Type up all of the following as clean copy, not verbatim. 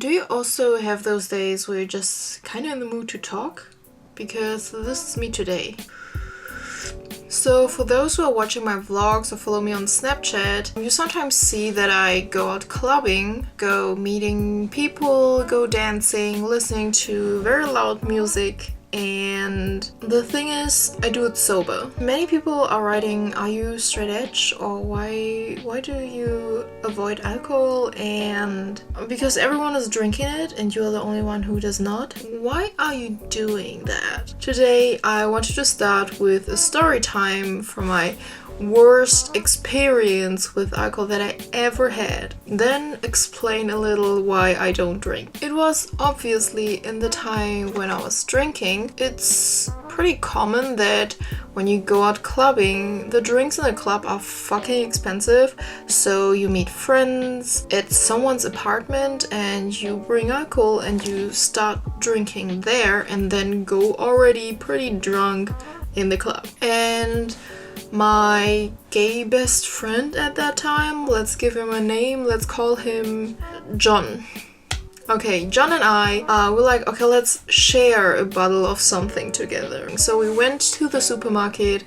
Do you also have those days where you're just kind of in the mood to talk? Because this is me today. So for those who are watching my vlogs or follow me on Snapchat, you sometimes see that I go out clubbing, go meeting people, go dancing, listening to very loud music. And the thing is, I do it sober. Many people are writing, are you straight edge, or why do you avoid alcohol? And because everyone is drinking it and you're the only one who does not, why are you doing that? Today I wanted to start with a story time from my worst experience with alcohol that I ever had. Then explain a little why I don't drink. It was obviously in the time when I was drinking. It's pretty common that when you go out clubbing, the drinks in the club are fucking expensive. So you meet friends at someone's apartment and you bring alcohol and you start drinking there and then go already pretty drunk in the club. And my gay best friend at that time, let's give him a name, let's call him John. Okay, John and I were like, okay, let's share a bottle of something together. So we went to the supermarket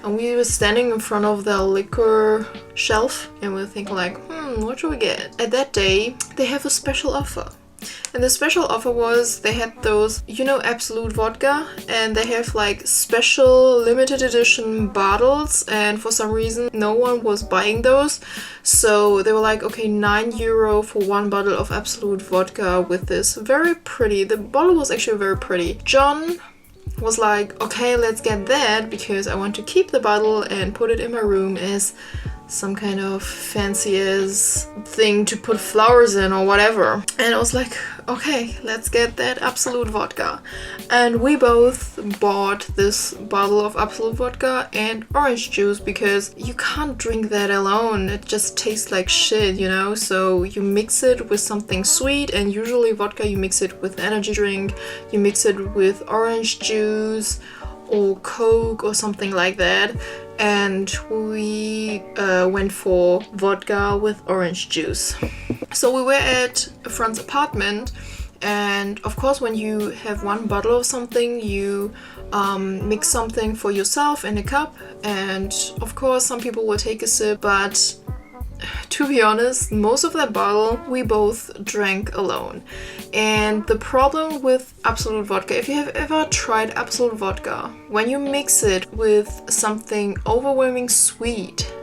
and we were standing in front of the liquor shelf and we were thinking like, what should we get? At that day, they have a special offer. And the special offer was they had those, Absolut vodka, and they have like special limited edition bottles, and for some reason no one was buying those. So they were like, okay, €9 for one bottle of Absolut vodka with this very pretty, the bottle was actually very pretty. John was like, okay, let's get that because I want to keep the bottle and put it in my room as some kind of fancy-ass thing to put flowers in or whatever. And I was like, okay, let's get that Absolut vodka. And we both bought this bottle of Absolut vodka and orange juice because you can't drink that alone. It just tastes like shit, So you mix it with something sweet, and usually vodka you mix it with energy drink, you mix it with orange juice or Coke or something like that. And we went for vodka with orange juice. So we were at a friend's apartment, and of course when you have one bottle of something, you mix something for yourself in a cup, and of course some people will take a sip, but to be honest, most of that bottle we both drank alone. And the problem with Absolut vodka, if you have ever tried Absolut vodka, when you mix it with something overwhelming sweet,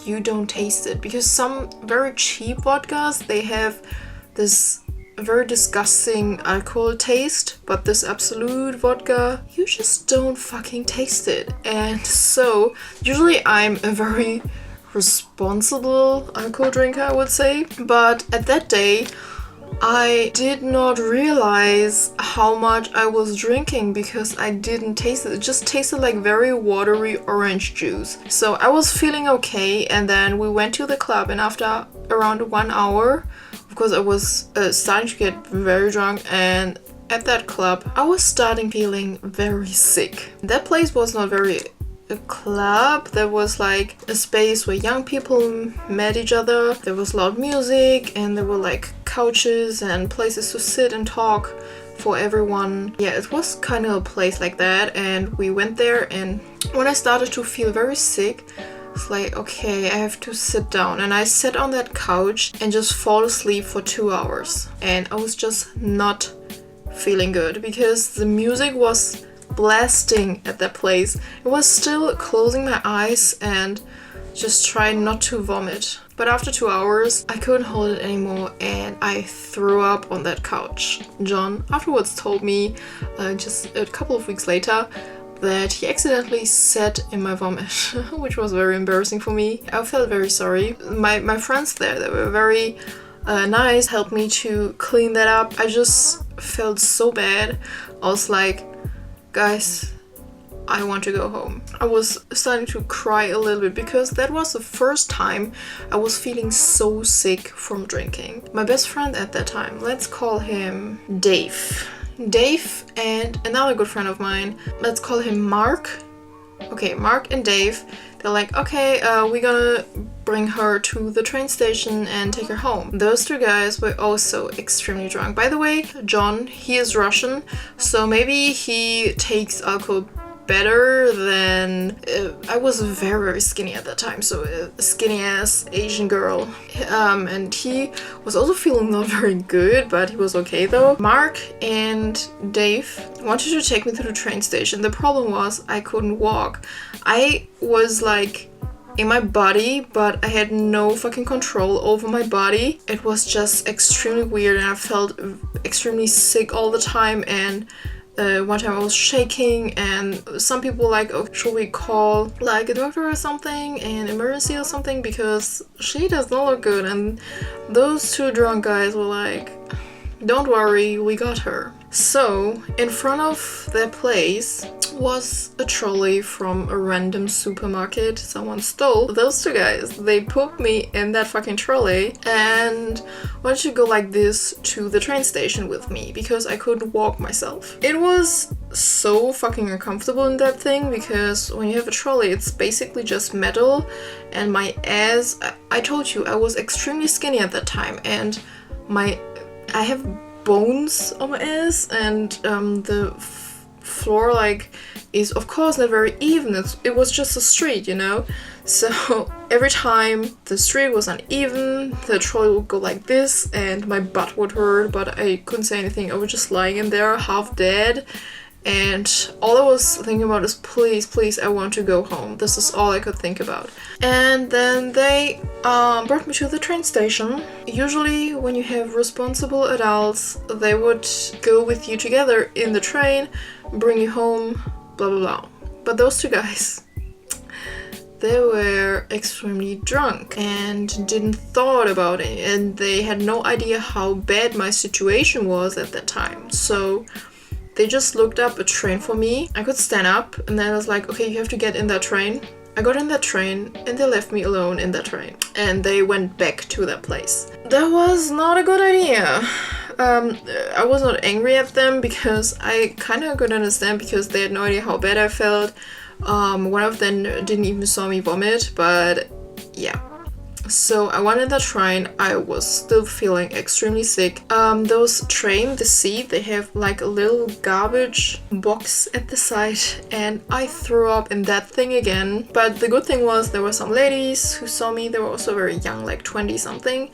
you don't taste it. Because some very cheap vodkas, they have this very disgusting alcohol taste, but this Absolut vodka, you just don't fucking taste it. And so usually I'm a very responsible alcohol drinker, I would say, but at that day I did not realize how much I was drinking because I didn't taste it. It just tasted like very watery orange juice. So I was feeling okay, and then we went to the club, and after around 1 hour, of course I was starting to get very drunk, and at that club I was starting feeling very sick. That place was not very a club. There was like a space where young people met each other. There was loud music, and there were like couches and places to sit and talk for everyone. Yeah, it was kind of a place like that, and we went there, and when I started to feel very sick, it's like, okay, I have to sit down. And I sat on that couch and just fall asleep for 2 hours, and I was just not feeling good because the music was blasting at that place. It was still closing my eyes and just trying not to vomit. But after 2 hours, I couldn't hold it anymore and I threw up on that couch. John afterwards told me, just a couple of weeks later, that he accidentally sat in my vomit, which was very embarrassing for me. I felt very sorry. My friends there, they were very nice, helped me to clean that up. I just felt so bad. I was like, guys, I want to go home. I was starting to cry a little bit because that was the first time I was feeling so sick from drinking. My best friend at that time, let's call him Dave. Dave and another good friend of mine, let's call him Mark. Okay, Mark and Dave, they're like, okay, we're gonna bring her to the train station and take her home. Those two guys were also extremely drunk. By the way, John, he is Russian, so maybe he takes alcohol better than I was very, very skinny at that time, so a skinny ass Asian girl, and he was also feeling not very good, but he was okay though. Mark and Dave wanted to take me to the train station. The problem was I couldn't walk. I was like in my body, but I had no fucking control over my body. It was just extremely weird, and I felt extremely sick all the time, and one time I was shaking, and some people were like, oh, should we call like a doctor or something, an emergency or something, because she does not look good. And those two drunk guys were like, don't worry, we got her. So in front of their place was a trolley from a random supermarket someone stole. Those two guys, they put me in that fucking trolley and wanted to go like this to the train station with me because I couldn't walk myself. It was so fucking uncomfortable in that thing because when you have a trolley, it's basically just metal, and my ass, I told you I was extremely skinny at that time, and I have bones on my ass, and the floor like is of course not very even. It was just a street, you know, so every time the street was uneven, the trolley would go like this and my butt would hurt, but I couldn't say anything. I was just lying in there half dead, and all I was thinking about is please, I want to go home. This is all I could think about. And then they brought me to the train station. Usually when you have responsible adults, they would go with you together in the train, bring you home, blah blah blah. But those two guys, they were extremely drunk and didn't thought about it, and they had no idea how bad my situation was at that time. So they just looked up a train for me. I could stand up, and then I was like, okay, you have to get in that train. I got in that train, and they left me alone in that train. And they went back to that place. That was not a good idea. I was not angry at them because I kind of could understand, because they had no idea how bad I felt. One of them didn't even saw me vomit, but yeah. So I went in the train. I was still feeling extremely sick. Those train, the seat, they have like a little garbage box at the side, and I threw up in that thing again. But the good thing was there were some ladies who saw me. They were also very young, like 20 something,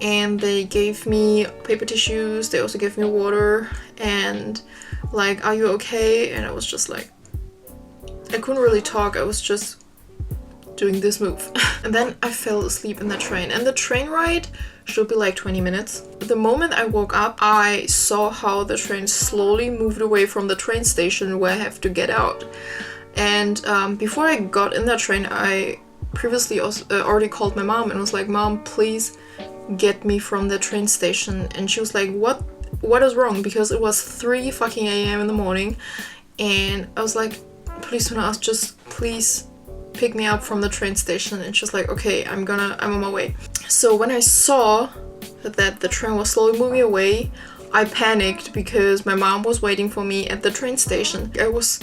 and they gave me paper tissues. They also gave me water and like, are you okay? And I was just like, I couldn't really talk. I was just doing this move. And then I fell asleep in the train, and the train ride should be like 20 minutes. The moment I woke up, I saw how the train slowly moved away from the train station where I have to get out. And before I got in that train, I previously also, already called my mom and was like, Mom, please get me from the train station. And she was like, what is wrong? Because it was 3 fucking a.m. in the morning, and I was like, please don't ask, just please pick me up from the train station. And she's like, okay, I'm on my way. So when I saw that the train was slowly moving away, I panicked because my mom was waiting for me at the train station. I was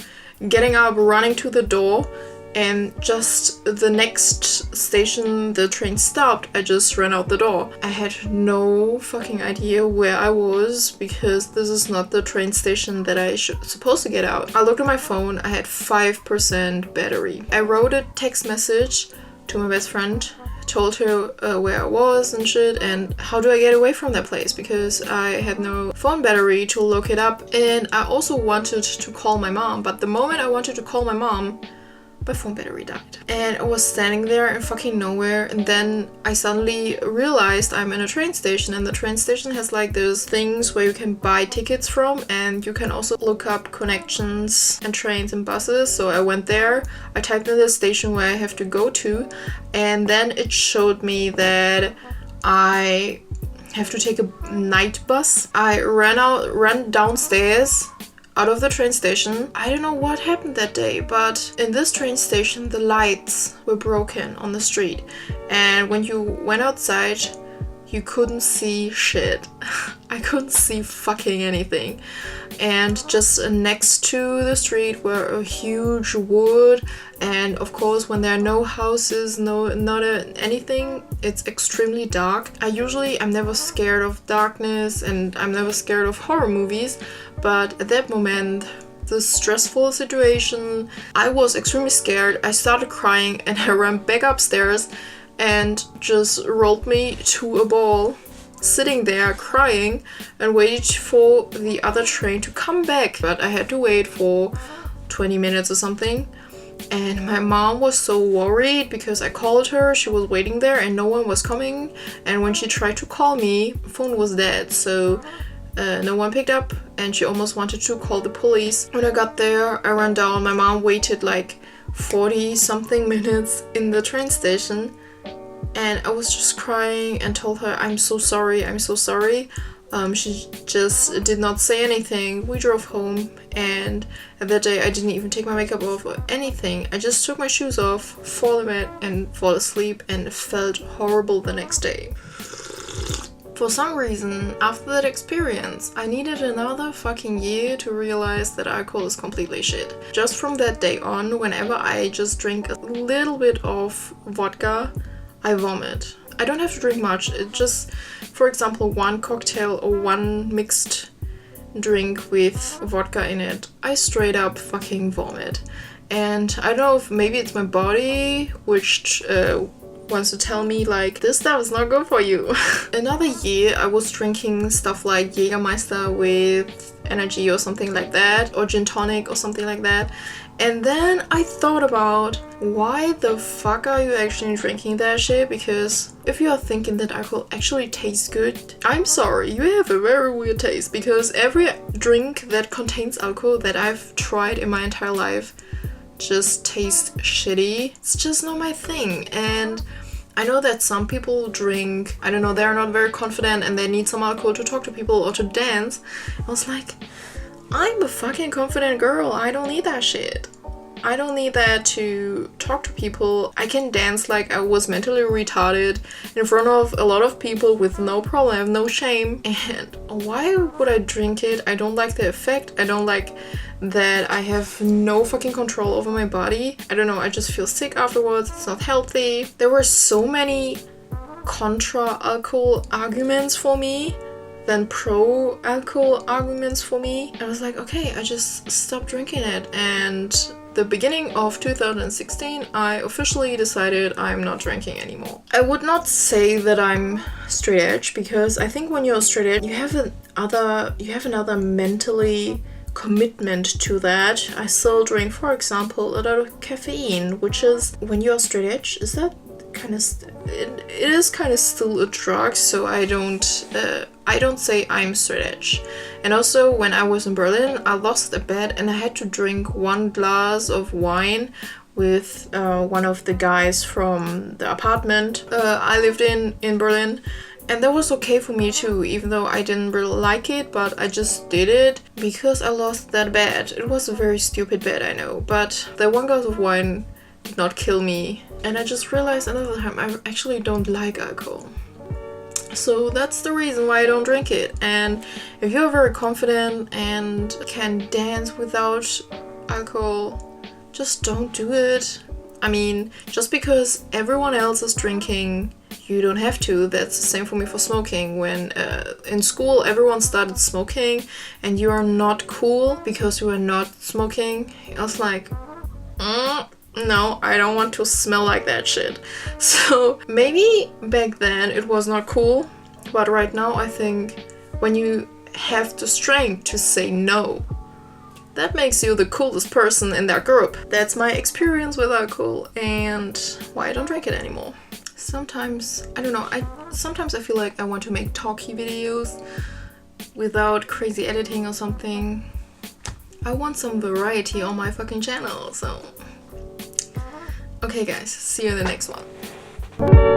getting up, running to the door, and just the next station the train stopped, I just ran out the door. I had no fucking idea where I was, because this is not the train station that I supposed to get out. I looked at my phone, I had 5% battery. I wrote a text message to my best friend, told her where I was and shit, and how do I get away from that place, because I had no phone battery to look it up. And I also wanted to call my mom, but the moment I wanted to call my mom, my phone battery died. And I was standing there in fucking nowhere, and then I suddenly realized I'm in a train station, and the train station has like those things where you can buy tickets from, and you can also look up connections and trains and buses. So I went there, I typed in the station where I have to go to, and then it showed me that I have to take a night bus. I ran downstairs out of the train station. I don't know what happened that day, but in this train station the lights were broken on the street, and when you went outside you couldn't see shit. I couldn't see fucking anything. And just next to the street were a huge wood, and of course when there are no houses, anything, it's extremely dark. I'm never scared of darkness, and I'm never scared of horror movies, but at that moment, the stressful situation, I was extremely scared. I started crying and I ran back upstairs and just rolled me to a ball, sitting there crying and waited for the other train to come back. But I had to wait for 20 minutes or something, and my mom was so worried because I called her, she was waiting there and no one was coming, and when she tried to call me, phone was dead, so no one picked up, and she almost wanted to call the police. When I got there, I ran down. My mom waited like 40 something minutes in the train station, and I was just crying and told her, I'm so sorry, I'm so sorry. She just did not say anything. We drove home, and that day I didn't even take my makeup off or anything. I just took my shoes off, fall in bed and fall asleep, and felt horrible the next day. For some reason, after that experience, I needed another fucking year to realize that alcohol is completely shit. Just from that day on, whenever I just drink a little bit of vodka, I vomit. I don't have to drink much. It just, for example, one cocktail or one mixed drink with vodka in it, I straight up fucking vomit. And I don't know if maybe it's my body which wants to tell me like, this stuff is not good for you. Another year I was drinking stuff like Jägermeister with energy or something like that, or gin tonic or something like that. And then I thought about, why the fuck are you actually drinking that shit? Because if you are thinking that alcohol actually tastes good, I'm sorry, you have a very weird taste, because every drink that contains alcohol that I've tried in my entire life just tastes shitty. It's just not my thing. And I know that some people drink, I don't know, they're not very confident and they need some alcohol to talk to people or to dance. I was like, I'm a fucking confident girl. I don't need that shit. I don't need that to talk to people. I can dance like I was mentally retarded in front of a lot of people with no problem, no shame. And why would I drink it? I don't like the effect. I don't like that I have no fucking control over my body. I don't know, I just feel sick afterwards. It's not healthy. There were so many contra alcohol arguments for me than pro alcohol arguments for me. I was like, okay, I just stopped drinking it. And the beginning of 2016, I officially decided I'm not drinking anymore. I would not say that I'm straight edge, because I think when you're straight edge, you have another mentally commitment to that. I still drink, for example, a lot of caffeine, which is, when you're straight edge, is that kind of it is kind of still a drug, so I don't say I'm straight edge. And also, when I was in Berlin, I lost a bet and I had to drink 1 glass of wine with one of the guys from the apartment I lived in Berlin. And that was okay for me too, even though I didn't really like it, but I just did it because I lost that bet. It was a very stupid bet, I know, but the 1 glass of wine did not kill me. And I just realized another time, I actually don't like alcohol. So that's the reason why I don't drink it. And if you're very confident and can dance without alcohol, just don't do it. I mean, just because everyone else is drinking, you don't have to. That's the same for me for smoking. When in school everyone started smoking and you are not cool because you are not smoking, I was like, no, I don't want to smell like that shit. So maybe back then it was not cool, but right now I think when you have the strength to say no, that makes you the coolest person in that group. That's my experience with alcohol and why I don't drink it anymore. Sometimes, I don't know, sometimes I feel like I want to make talky videos without crazy editing or something. I want some variety on my fucking channel, so... Okay guys, see you in the next one.